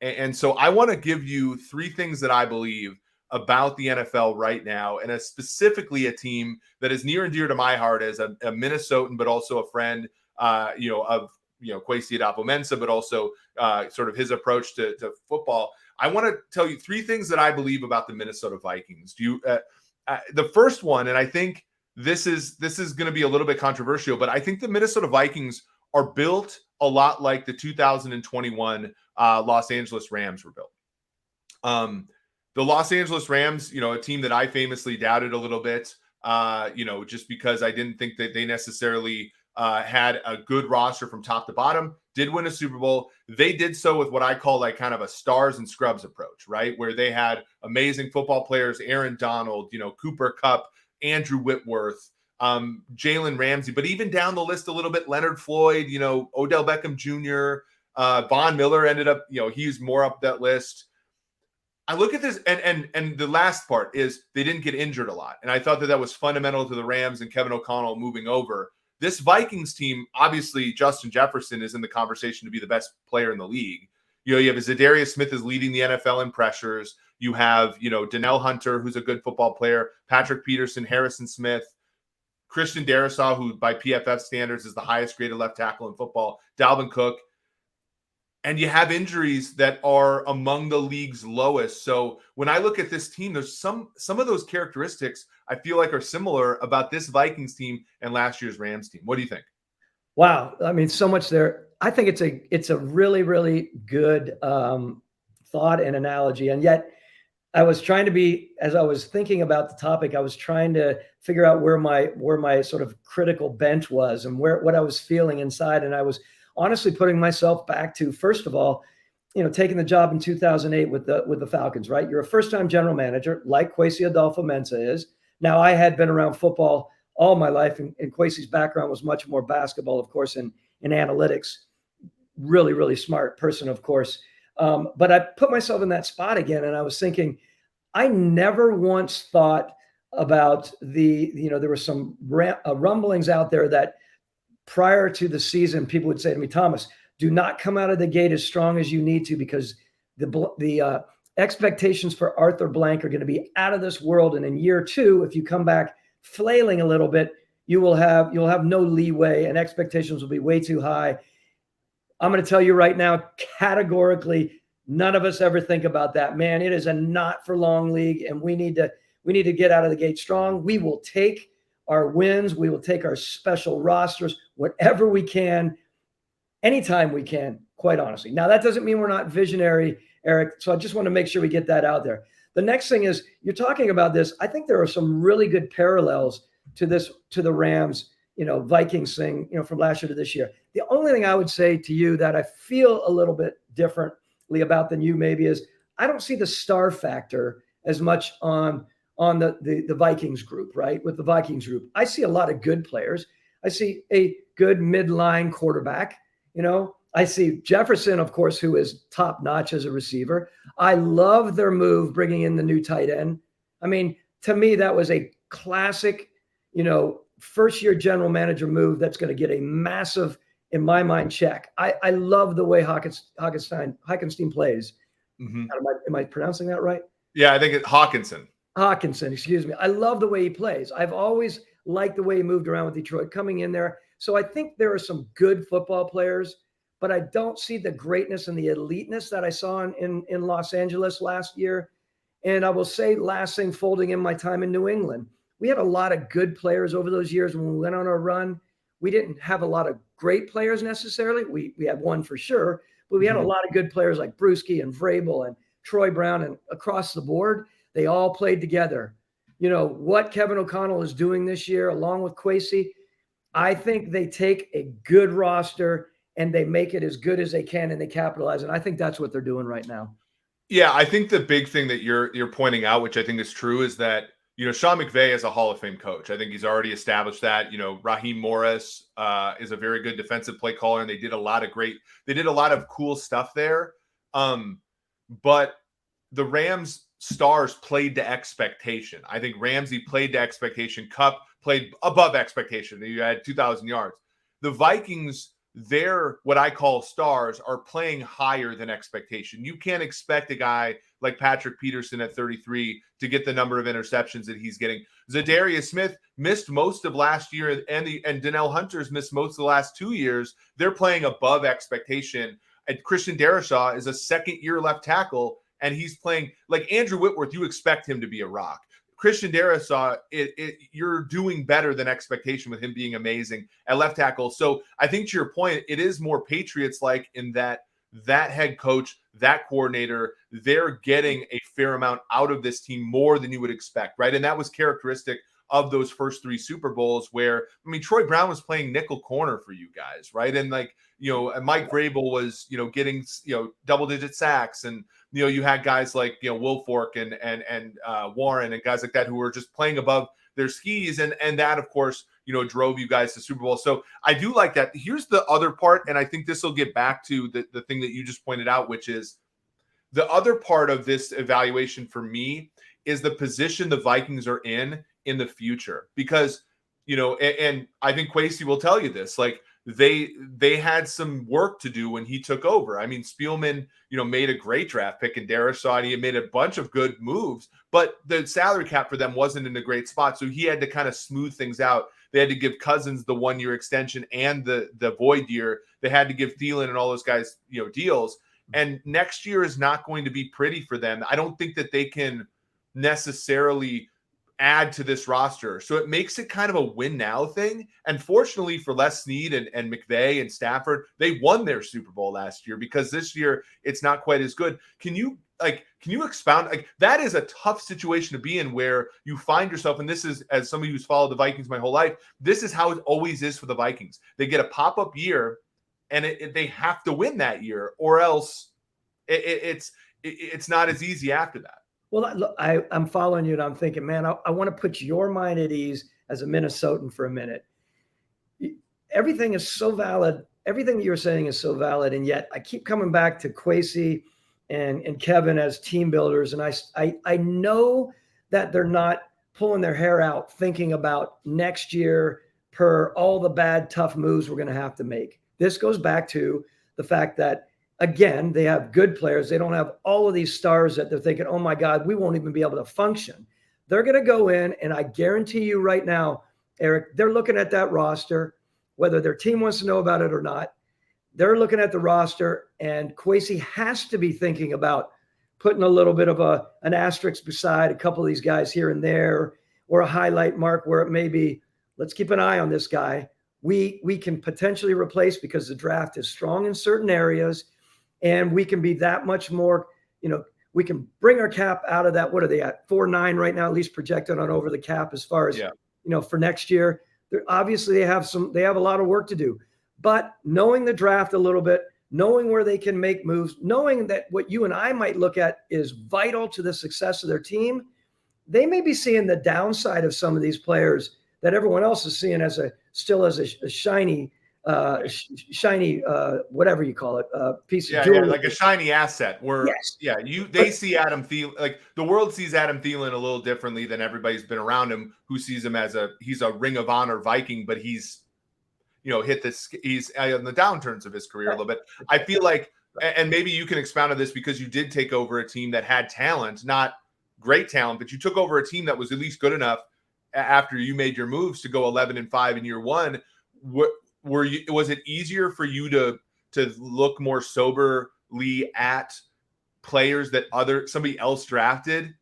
And so I want to give you three things that I believe about the NFL right now, and specifically a team that is near and dear to my heart as a Minnesotan, but also a friend, of Kwesi Adolfo-Mensah, but also sort of his approach to football. I want to tell you three things that I believe about the Minnesota Vikings. The first one, and I think this is going to be a little bit controversial, but I think the Minnesota Vikings are built a lot like the 2021 Los Angeles Rams were built. The Los Angeles Rams, a team that I famously doubted a little bit, just because I didn't think that they necessarily had a good roster from top to bottom, did win a Super Bowl. They did so with what I call like kind of a stars and scrubs approach, right? Where they had amazing football players, Aaron Donald, Cooper Kupp, Andrew Whitworth, Jalen Ramsey, but even down the list a little bit, Leonard Floyd, Odell Beckham Jr., Von Miller ended up, he's more up that list. I look at this, and the last part is they didn't get injured a lot. And I thought that was fundamental to the Rams and Kevin O'Connell moving over. This Vikings team, obviously, Justin Jefferson is in the conversation to be the best player in the league. You have Zadarius Smith is leading the NFL in pressures. You have, Danielle Hunter, who's a good football player, Patrick Peterson, Harrison Smith, Christian Darrisaw, who by PFF standards is the highest graded left tackle in football, Dalvin Cook. And you have injuries that are among the league's lowest. So when I look at this team, there's some of those characteristics I feel like are similar about this Vikings team and last year's Rams team. What do you think? Wow. I mean, so much there. I think it's a really, really good thought and analogy. And yet I was trying to be, as I was thinking about the topic, I was trying to figure out where my sort of critical bent was and what I was feeling inside. And I was honestly putting myself back to, first of all, taking the job in 2008 with the Falcons, right? You're a first-time general manager, like Kwesi Adolfo-Mensah is. Now, I had been around football all my life, and Kwesi's background was much more basketball, of course, and analytics. Really, really smart person, of course. But I put myself in that spot again, and I was thinking, I never once thought about there were some rumblings out there that prior to the season, people would say to me, Thomas, do not come out of the gate as strong as you need to, because the expectations for Arthur Blank are going to be out of this world. And in year two, if you come back flailing a little bit, you'll have no leeway and expectations will be way too high. I'm going to tell you right now, categorically, none of us ever think about that. Man, it is a not for long league, and we need to get out of the gate strong. We will take our wins. We will take our special rosters, whatever we can, anytime we can, quite honestly. Now, that doesn't mean we're not visionary, Eric. So I just want to make sure we get that out there. The next thing is, you're talking about this. I think there are some really good parallels to the Rams, Vikings thing, from last year to this year. The only thing I would say to you that I feel a little bit differently about than you maybe is, I don't see the star factor as much on the Vikings group, right? With the Vikings group, I see a lot of good players. I see a good midline quarterback. I see Jefferson, of course, who is top notch as a receiver. I love their move bringing in the new tight end. I mean, to me, that was a classic, first year general manager move that's going to get a massive, in my mind, check. I love the way Hockenstein plays. Mm-hmm. Am I pronouncing that right? Yeah, I think it's Hockenson, excuse me. I love the way he plays. I've always liked the way he moved around with Detroit coming in there. So I think there are some good football players, but I don't see the greatness and the eliteness that I saw in Los Angeles last year. And I will say, last thing, folding in my time in New England, we had a lot of good players over those years. When we went on our run, we didn't have a lot of great players necessarily. We had one for sure, but we had a lot of good players like Bruschi and Vrabel and Troy Brown, and across the board, they all played together. What Kevin O'Connell is doing this year, along with Kwesi, I think they take a good roster and they make it as good as they can, and they capitalize. And I think that's what they're doing right now. Yeah, I think the big thing that you're pointing out, which I think is true, is that Sean McVay is a Hall of Fame coach. I think he's already established that. Raheem Morris is a very good defensive play caller, and they did a lot of cool stuff there. But the Rams stars played to expectation. I think Ramsey played to expectation. Kupp played above expectation. You had 2,000 yards. The Vikings their what I call stars are playing higher than expectation. You can't expect a guy like Patrick Peterson at 33 to get the number of interceptions that he's getting. Zadarius Smith missed most of last year, and Donnell Hunter's missed most of the last 2 years. They're playing above expectation. And Christian Darrisaw is a second-year left tackle, and he's playing like Andrew Whitworth. You expect him to be a rock. Christian Darrisaw, you're doing better than expectation with him being amazing at left tackle. So I think to your point, it is more Patriots-like in that head coach, that coordinator, they're getting a fair amount out of this team, more than you would expect, right? And that was characteristic of those first 3 Super Bowls where, I mean, Troy Brown was playing nickel corner for you guys, right? And like, and Mike Vrabel was, getting, double-digit sacks, and you had guys like Wilfork and Warren and guys like that who were just playing above their skis, and that of course drove you guys to Super Bowl. So I do like that. Here's the other part, and I think this will get back to the thing that you just pointed out, which is the other part of this evaluation for me is the position the Vikings are in the future, because and I think Kwesi will tell you this, like they had some work to do when he took over. I mean, Spielman, made a great draft pick in Darrisaw, and he made a bunch of good moves, but the salary cap for them wasn't in a great spot. So he had to kind of smooth things out. They had to give Cousins the 1-year extension and the void year. They had to give Thielen and all those guys, deals. And next year is not going to be pretty for them. I don't think that they can necessarily add to this roster. So it makes it kind of a win now thing. And fortunately for Les Snead and McVay and Stafford, they won their Super Bowl last year, because this year it's not quite as good. Can you expound? Like, that is a tough situation to be in, where you find yourself, and this is, as somebody who's followed the Vikings my whole life, this is how it always is for the Vikings. They get a pop-up year, and they have to win that year, or else it's not as easy after that. Well, look, I'm following you, and I'm thinking, man, I want to put your mind at ease as a Minnesotan for a minute. Everything is so valid. Everything that you're saying is so valid, and yet I keep coming back to Kwesi and Kevin as team builders, and I know that they're not pulling their hair out thinking about next year per all the bad, tough moves we're going to have to make. This goes back to the fact that, again, they have good players. They don't have all of these stars that they're thinking, oh my God, we won't even be able to function. They're going to go in, and I guarantee you right now, Eric, they're looking at that roster, whether their team wants to know about it or not. They're looking at the roster, and Kwesi has to be thinking about putting a little bit of an asterisk beside a couple of these guys here and there, or a highlight mark where it may be, let's keep an eye on this guy. We can potentially replace, because the draft is strong in certain areas. And we can be that much more, we can bring our cap out of that. What are they at? 4.9 right now, at least projected on over the cap as far as, for next year. Obviously, they have a lot of work to do. But knowing the draft a little bit, knowing where they can make moves, knowing that what you and I might look at is vital to the success of their team, they may be seeing the downside of some of these players that everyone else is seeing as a shiny whatever you call it, piece of jewelry. Like a shiny asset. Where they see Adam Thielen, like the world sees Adam Thielen a little differently than everybody's been around him, who sees him as he's a Ring of Honor Viking, but he's he's on the downturns of his career a little bit. I feel like, and maybe you can expound on this, because you did take over a team that had talent, not great talent, but you took over a team that was at least good enough after you made your moves to go 11-5 in year one. Was it easier for you to look more soberly at players that somebody else drafted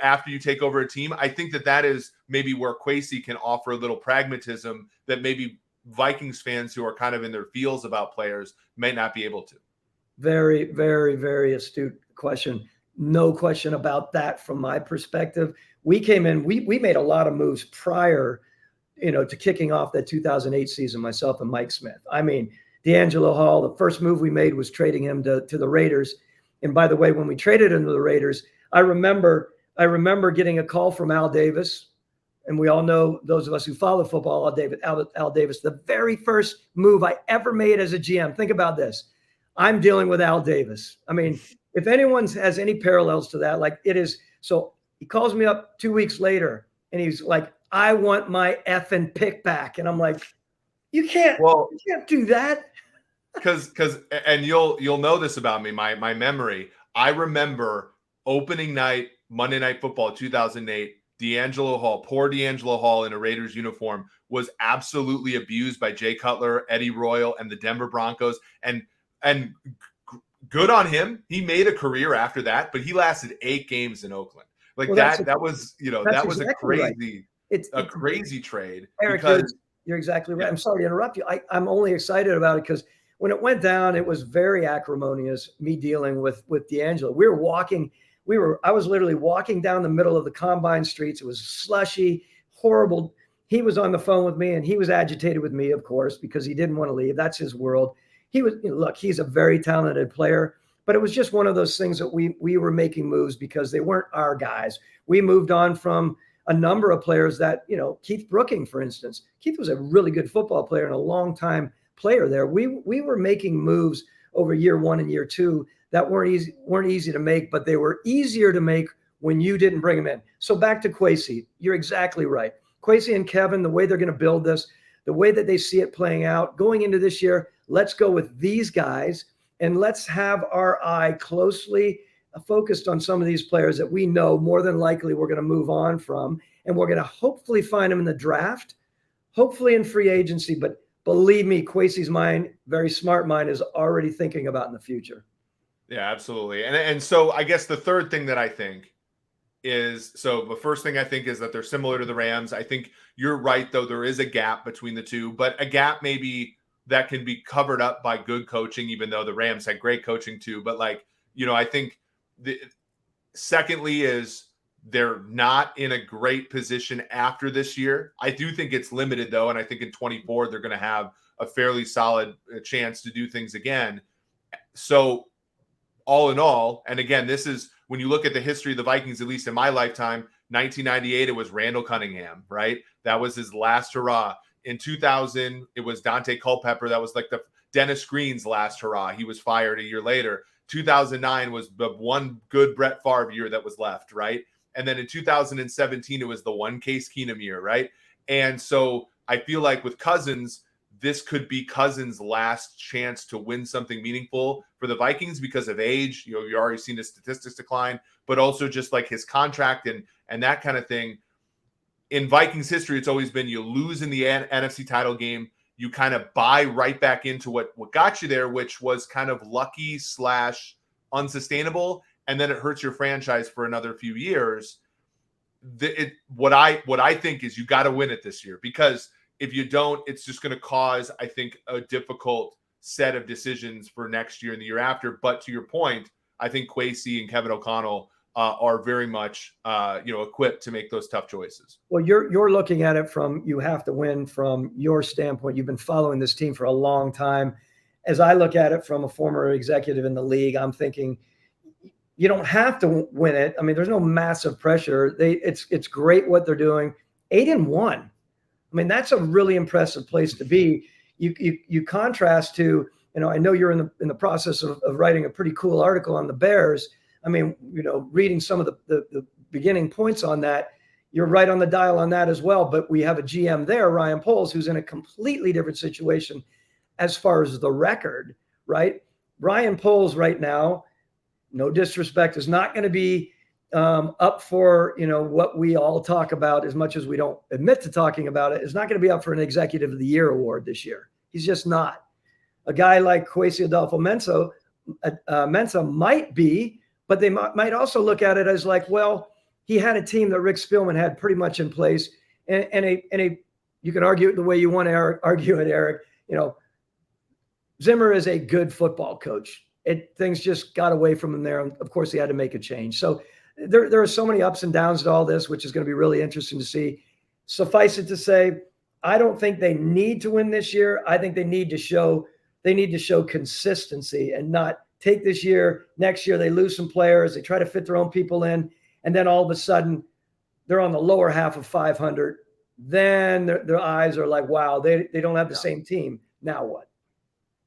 after you take over a team? I think that is maybe where Kwesi can offer a little pragmatism that maybe Vikings fans who are kind of in their feels about players may not be able to. Very, very, very astute question. No question about that from my perspective. We came in, we made a lot of moves prior to kicking off that 2008 season, myself and Mike Smith. I mean, D'Angelo Hall, the first move we made was trading him to the Raiders. And by the way, when we traded him to the Raiders, I remember getting a call from Al Davis. And we all know, those of us who follow football, Al Davis, the very first move I ever made as a GM. Think about this. I'm dealing with Al Davis. I mean, if anyone has any parallels to that, like it is. So he calls me up 2 weeks later, and he's like, I want my effing pick back. And I'm like, you can't do that. and you'll know this about me, my memory. I remember opening night, Monday Night Football 2008, poor D'Angelo Hall in a Raiders uniform was absolutely abused by Jay Cutler, Eddie Royal, and the Denver Broncos. And good on him. He made a career after that, but he lasted 8 games in Oakland. Like Well, that was, that's that was exactly right. It's a crazy trade. Eric, Because you're exactly right. I'm sorry to interrupt you. I'm only excited about it because when it went down, it was very acrimonious, me dealing with D'Angelo. I was literally walking down the middle of the Combine streets. It was slushy, horrible. He was on the phone with me and he was agitated with me, of course, because he didn't want to leave. That's his world. Look, he's a very talented player, but it was just one of those things that we were making moves because they weren't our guys. We moved on from a number of players that, Keith Brooking, for instance. Keith was a really good football player and a long-time player there. We were making moves over year 1 and year 2 that weren't easy to make, but they were easier to make when you didn't bring them in. So back to Kwesi, you're exactly right. Kwesi and Kevin, the way they're going to build this, the way that they see it playing out going into this year, let's go with these guys and let's have our eye closely focused on some of these players that we know more than likely we're going to move on from, and we're going to hopefully find them in the draft, hopefully in free agency. But believe me, Kwesi's mind, very smart mind, is already thinking about in the future. Yeah, absolutely. And so I guess the third thing that I think is, so the first thing I think is that they're similar to the Rams. I think you're right, though. There is a gap between the two, but a gap maybe that can be covered up by good coaching, even though the Rams had great coaching too. But I think secondly is they're not in a great position after this year. I do think it's limited though. And I think in 24, they're going to have a fairly solid chance to do things again. So all in all, and again, this is when you look at the history of the Vikings, at least in my lifetime, 1998, it was Randall Cunningham, right? That was his last hurrah. In 2000, it was Dante Culpepper. That was like the Dennis Green's last hurrah. He was fired a year later. 2009 was the one good Brett Favre year that was left, right? And then in 2017, it was the one Case Keenum year, right? And so I feel like with Cousins, this could be Cousins' last chance to win something meaningful for the Vikings because of age. You've already seen the statistics decline, but also just like his contract and that kind of thing. In Vikings history, it's always been you lose in the NFC title game, you kind of buy right back into what got you there, which was kind of lucky / unsustainable, and then it hurts your franchise for another few years. What I think is you got to win it this year, because if you don't, it's just going to cause, I think, a difficult set of decisions for next year and the year after. But to your point, I think Kwesi and Kevin O'Connell are very much equipped to make those tough choices. Well, you're looking at it from, you have to win from your standpoint. You've been following this team for a long time. As I look at it from a former executive in the league, I'm thinking you don't have to win it. I mean, there's no massive pressure. It's great what they're doing. 8-1. I mean, that's a really impressive place to be. You contrast to, I know you're in the process of writing a pretty cool article on the Bears. I mean, reading some of the beginning points on that, you're right on the dial on that as well. But we have a GM there, Ryan Poles, who's in a completely different situation as far as the record, right? Ryan Poles right now, no disrespect, is not going to be up for, what we all talk about, as much as we don't admit to talking about it, is not going to be up for an Executive of the Year award this year. He's just not. A guy like Kwesi Adolfo-Mensah might be, but they might also look at it as like, well, he had a team that Rick Spielman had pretty much in place, and you can argue it the way you want to argue it, Eric. Zimmer is a good football coach. Things just got away from him there, and of course he had to make a change. So there are so many ups and downs to all this, which is going to be really interesting to see. Suffice it to say, I don't think they need to win this year. I think they need to show consistency and not take this year. Next year they lose some players, they try to fit their own people in, and then all of a sudden they're on the lower half of 500. Then their eyes are like, wow, they don't have the same team. Now what?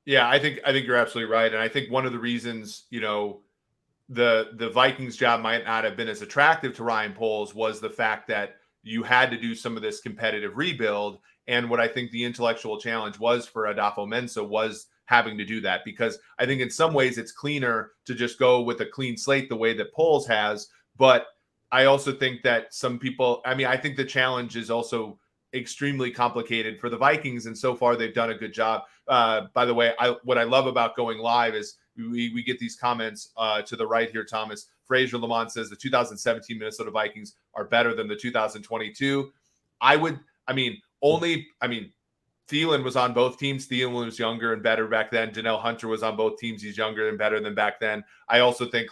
Yeah, I think you're absolutely right. And I think one of the reasons, the Vikings job might not have been as attractive to Ryan Poles was the fact that you had to do some of this competitive rebuild. And what I think the intellectual challenge was for Adolfo-Mensah was having to do that, because I think in some ways it's cleaner to just go with a clean slate the way that Poles has. But I also think that some people, I mean, I think the challenge is also extremely complicated for the Vikings, and so far they've done a good job. By the way, what I love about going live is we get these comments to the right here. Thomas Fraser Lamont says the 2017 Minnesota Vikings are better than the 2022. Thielen was on both teams. Thielen was younger and better back then. Danielle Hunter was on both teams. He's younger and better than back then. I also think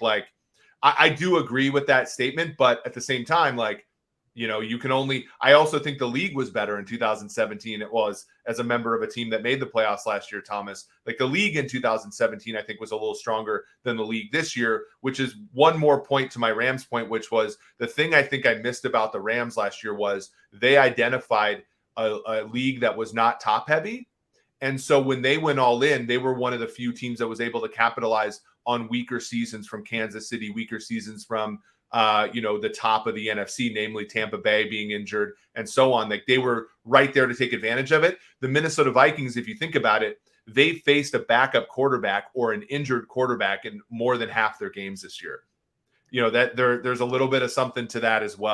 I do agree with that statement, but at the same time, I also think the league was better in 2017. It was, as a member of a team that made the playoffs last year, Thomas. Like, the league in 2017, I think, was a little stronger than the league this year, which is one more point to my Rams point, which was the thing I think I missed about the Rams last year was they identified a league that was not top heavy. And so when they went all in, they were one of the few teams that was able to capitalize on weaker seasons from Kansas City, weaker seasons from the top of the NFC, namely Tampa Bay being injured and so on. Like, they were right there to take advantage of it. The Minnesota Vikings, if you think about it, they faced a backup quarterback or an injured quarterback in more than half their games this year. That there's a little bit of something to that as well.